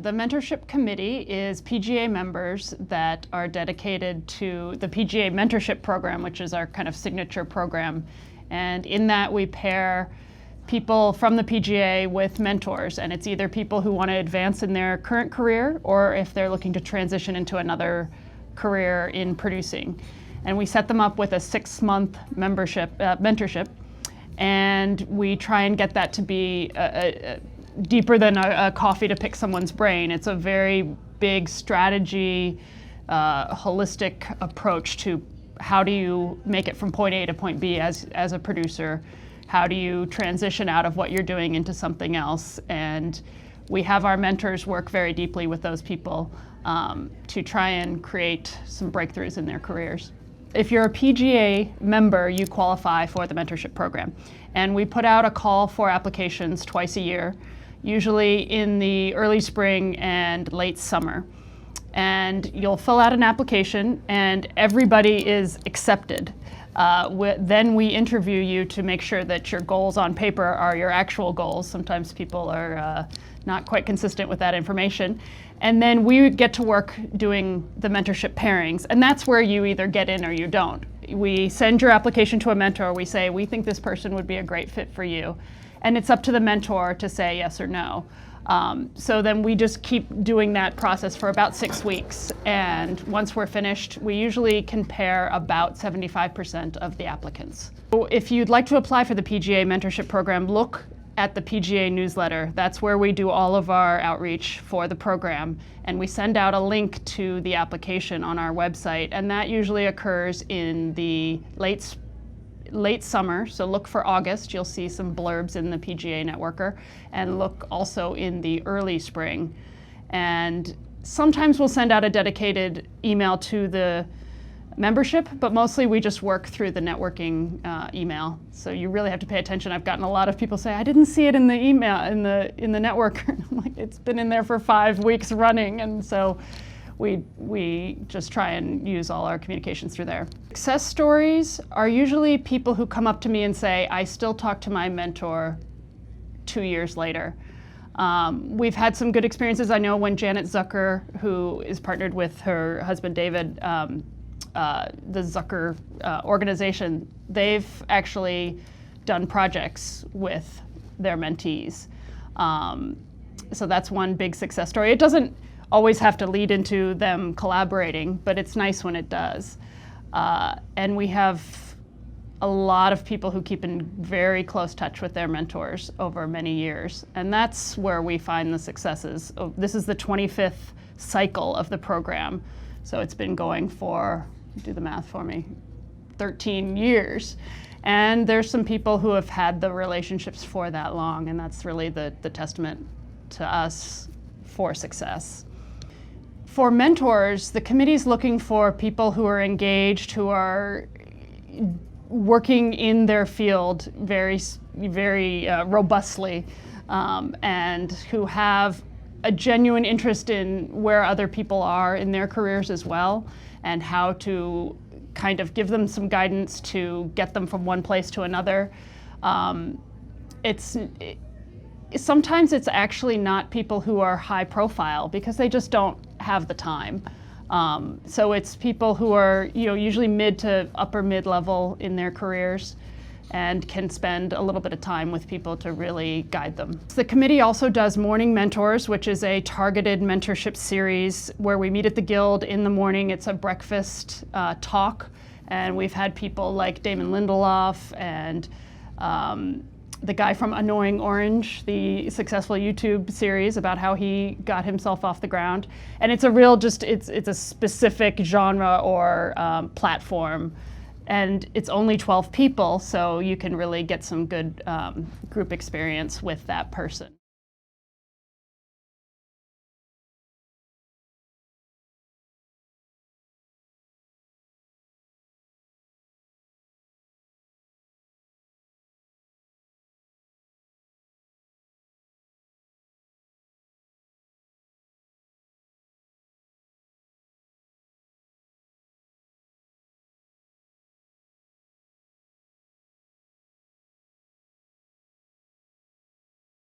The mentorship committee is PGA members that are dedicated to the PGA Mentorship program, which is our kind of signature program. And in that we pair people from the PGA with mentors, and it's either people who want to advance in their current career or if they're looking to transition into another career in producing. And we set them up with a 6-month mentorship, and we try and get that to be deeper than a coffee to pick someone's brain. It's a very big strategy, holistic approach to how do you make it from point A to point B as a producer? How do you transition out of what you're doing into something else? And we have our mentors work very deeply with those people to try and create some breakthroughs in their careers. If you're a PGA member, you qualify for the mentorship program. And we put out a call for applications twice a year, usually in the early spring and late summer. And you'll fill out an application and everybody is accepted. Then we interview you to make sure that your goals on paper are your actual goals. Sometimes people are not quite consistent with that information. And then we get to work doing the mentorship pairings. And that's where you either get in or you don't. We send your application to a mentor. We say, we think this person would be a great fit for you. And it's up to the mentor to say yes or no. So then we just keep doing that process for about 6 weeks. And once we're finished, we usually can pair about 75% of the applicants. So if you'd like to apply for the PGA Mentorship Program, look at the PGA newsletter. That's where we do all of our outreach for the program. And we send out a link to the application on our website. And that usually occurs in the late summer, so look for August. You'll see some blurbs in the PGA Networker, and look also in the early spring. And sometimes we'll send out a dedicated email to the membership, but mostly we just work through the networking email. So you really have to pay attention. I've gotten a lot of people say, I didn't see it in the email, in the Networker. I'm like, it's been in there for 5 weeks running, and so we just try and use all our communications through there. Success stories are usually people who come up to me and say, I still talk to my mentor 2 years later. We've had some good experiences. I know when Janet Zucker, who is partnered with her husband David, the Zucker organization, they've actually done projects with their mentees. So that's one big success story. It doesn't always have to lead into them collaborating, but it's nice when it does. And we have a lot of people who keep in very close touch with their mentors over many years. And that's where we find the successes. This is the 25th cycle of the program. So it's been going for, do the math for me, 13 years. And there's some people who have had the relationships for that long, and that's really the testament to us for success. For mentors, the committee's looking for people who are engaged, who are working in their field very robustly, and who have a genuine interest in where other people are in their careers as well, and how to kind of give them some guidance to get them from one place to another. Sometimes it's actually not people who are high profile because they just don't have the time. So it's people who are, usually mid to upper mid-level in their careers and can spend a little bit of time with people to really guide them. The committee also does Morning Mentors, which is a targeted mentorship series where we meet at the Guild in the morning. It's a breakfast talk, and we've had people like Damon Lindelof and the guy from Annoying Orange, the successful YouTube series about how he got himself off the ground. And it's a real it's a specific genre or platform. And it's only 12 people, so you can really get some good group experience with that person.